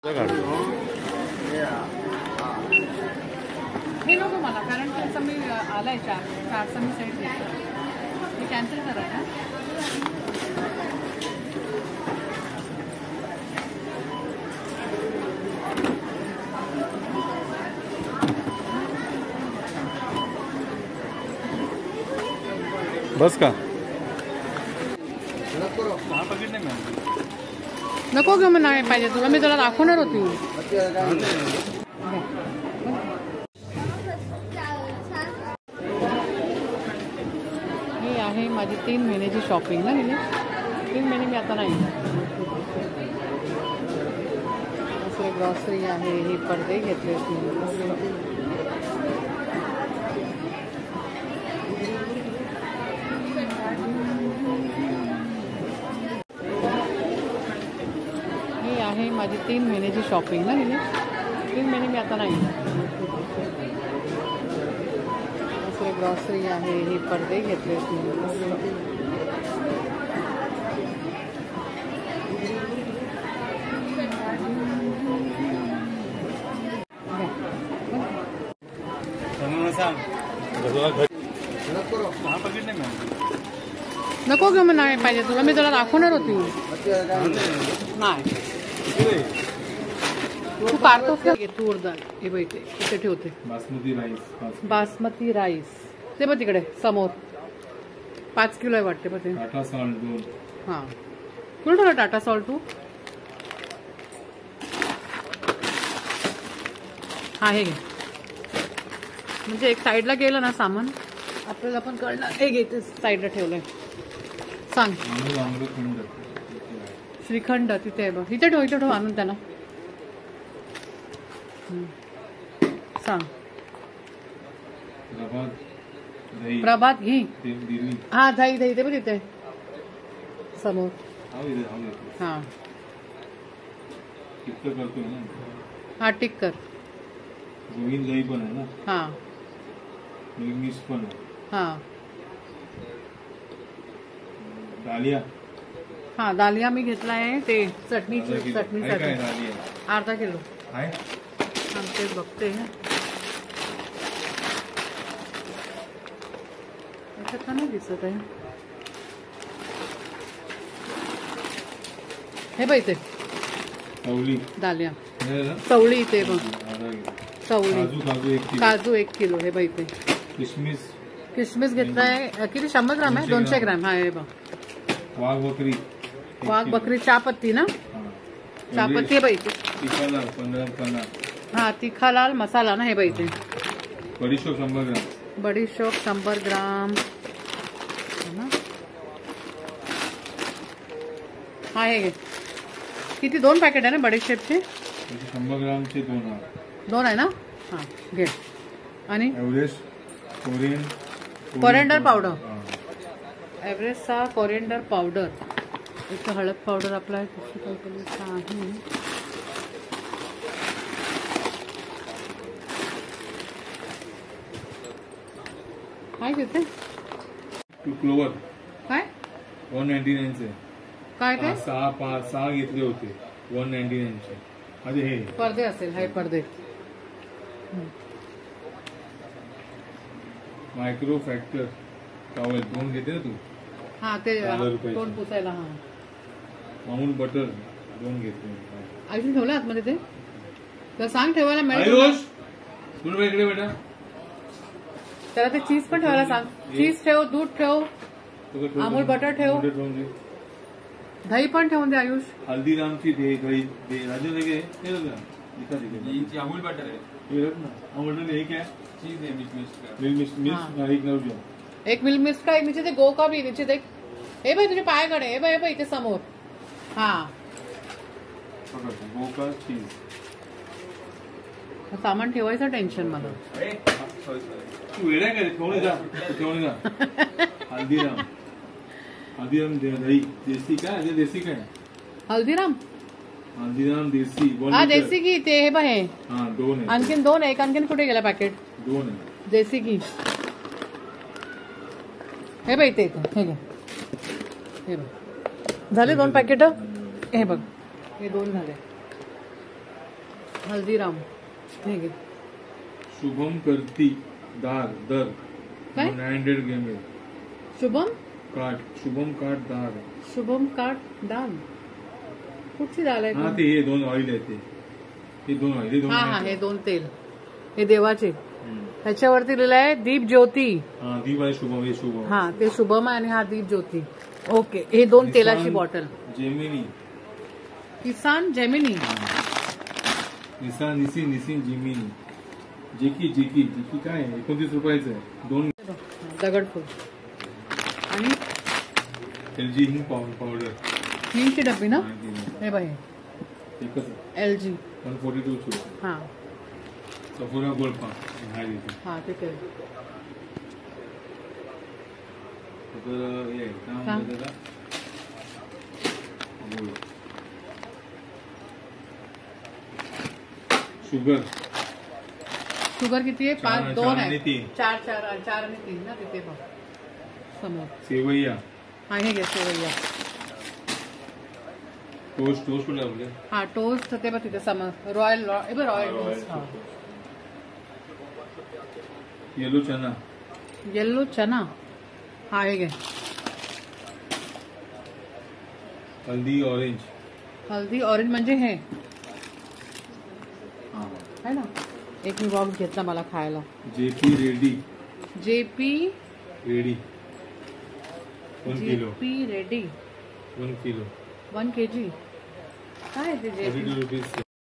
हे नको मला, कारण त्याचा मी आलाय चारचा मी सेट घेतला, मी कॅन्सल करा ना. बस का नको ग, मग नाही पाहिजे तुला, मी तुला दाखवणार होती. ही आहे माझी 3 महिन्याची शॉपिंग ना. हिने 3 महिने मी आता नाही. दुसरे ग्रॉसरी आहे, हे पडदे घेतले होते. आहे माझी 3 महिन्याची शॉपिंग ना. हिने 3 महिने मी आता नाही. दुसरे ग्रॉसरी आहे, हे पडदे घेतले होते. नको ग, मग नाही पाहिजे तुला, मी तुला दाखवणार होती. नाही तू काढतोस का? तूर डाळ हे बैठे कुठे ठेवते. बासमती राईस ते बघ तिकडे समोर 5 किलो आहे वाटते. बघ ते टाटा सॉल्ट 2. हां कुठं ठेवलं टाटा सॉल्ट तू? हा हे घे, म्हणजे एक साईडला गेलं ना सामान आपल्याला पण कळणार. हे घे ते साईडला ठेवलंय. सांग. श्रीखंड तिथे आहे बघ, इथे ठेव आणून त्यांना सांग. प्रभात घी. हा दही ते बघ तिथे समोर. हा हा टिक कर. गोविंद दही पण आहे ना. हा मिक्स पण आहे. हा दालिया. हा दालिया मी घेतला आहे, ते चटणीसाठी अर्धा किलो आहे. तेच बघते. याच्यात नाही दिसत आहे. हे बघ इथे दालिया चवळी इथे बघ. चवळी काजू 1 किलो. हे बघ इथे किशमिश घेतलाय. किती 100 ग्राम आहे? 200 ग्राम. हा हे बघ. वाघ बकरी चहापत्ती ना. चहापत्ती आहे बाई इथे. हा तिखा लाल मसाला ना. हे बाई इथे बडीशोप 100 ग्राम. बडीशोप 100 ग्राम. हा हे घे. किती 2 पॅकेट आहे ना बडीशेपचे? 100 ग्रामचे 2 आहे ना. हा घे. आणि एव्हरेस्ट कोरिएंडर पावडर. एव्हरेस्टचा कोरिएंडर पावडर. इथं हळद पावडर आपला आहे. काय घेते क्लोवर काय 199 चे. काय ते 6 घेतले होते 199 चे. आधी हे पडदे असेल. हे पडदे मायक्रो फॅक्टर टॉवेल 2 घेते ना तू. हा ते तोंड पुसायला. हा माऊंट बटर 2 घेतले. अजून ठेवलं आतमध्ये ते तर सांग ठेवायला मिळेल. इकडे बेटा त्याला ते चीज पण ठेवायला सांग. चीज ठेव, दूध ठेव, अमूल बटर ठेव, दही पण ठेवून दे आयुष. हल्दीरामची दही राजू अमूल बटर आहे. अमूल बटर हे क्या चीज है. एक मिल्क मिस्ट का. एक नीचे ते गो का भी नीचे देख. हे भाई तुझे पायाकडे. हे भाई इथे समोर. हा गो का चीज. सामान ठेवायचं टेन्शन मला. तू वेळा काय ठेवणे जा. हल्दीराम दही देसी काय. हल्दीराम देसी. हा देसी घी ते हे बाहे. हा 2 आहे. आणखीन 2 आहे. एक आणखीन कुठे गेला पॅकेट? 2 आहे देसी घी. हे बघ इथे हे घे. हे बघ झाले 2 पॅकेट. हे बघ हे 2 झाले. हल्दीराम ठीक आहे. शुभम करती दार दर काय 900 ml. शुभम शुभम काट दार. शुभम काट दाल कुठची दाल आहे? हा ते हे 2 ऑइल आहे ते 2 ऑइल हे 2 हा हे 2 तेल हे देवाचे. त्याच्यावरती लिहिलं आहे दीप ज्योती. हा दीप आहे शुभम हे शुभम. हा ते शुभम आहे आणि हा दीप ज्योती. ओके हे 2 तेलाची बॉटल. जेमिनी किसान जेमिनी निसिन जेमिनी जेकी काय आहे 29 रुपयाचं आहे. 2 दगडफूल आणि LG हिंग पावडर हिंगची डब्बी ना हे बाई एकच LG 142 हा सफोरा गोल्ड पा हा ते तेल. तर हे काय म्हणतात त्याला शुगर किती आहे? 5 2 आहे 3 4 आणि 3 ना तिथे बघ समोर. सेवैया आहे घे सेवैया. टोस्ट लावले. हा टोस्ट ते बघ तिथे समोर रॉयल टोस्ट. येलो चना हा आहे घे. हल्दी ऑरेंज म्हणजे हे है ना. एक मी बॉक्स घेतला मला खायला. JP ready 1 kilo. JP ready 1 kilo 1 kg काय ते जेपी? 32 रुपीज.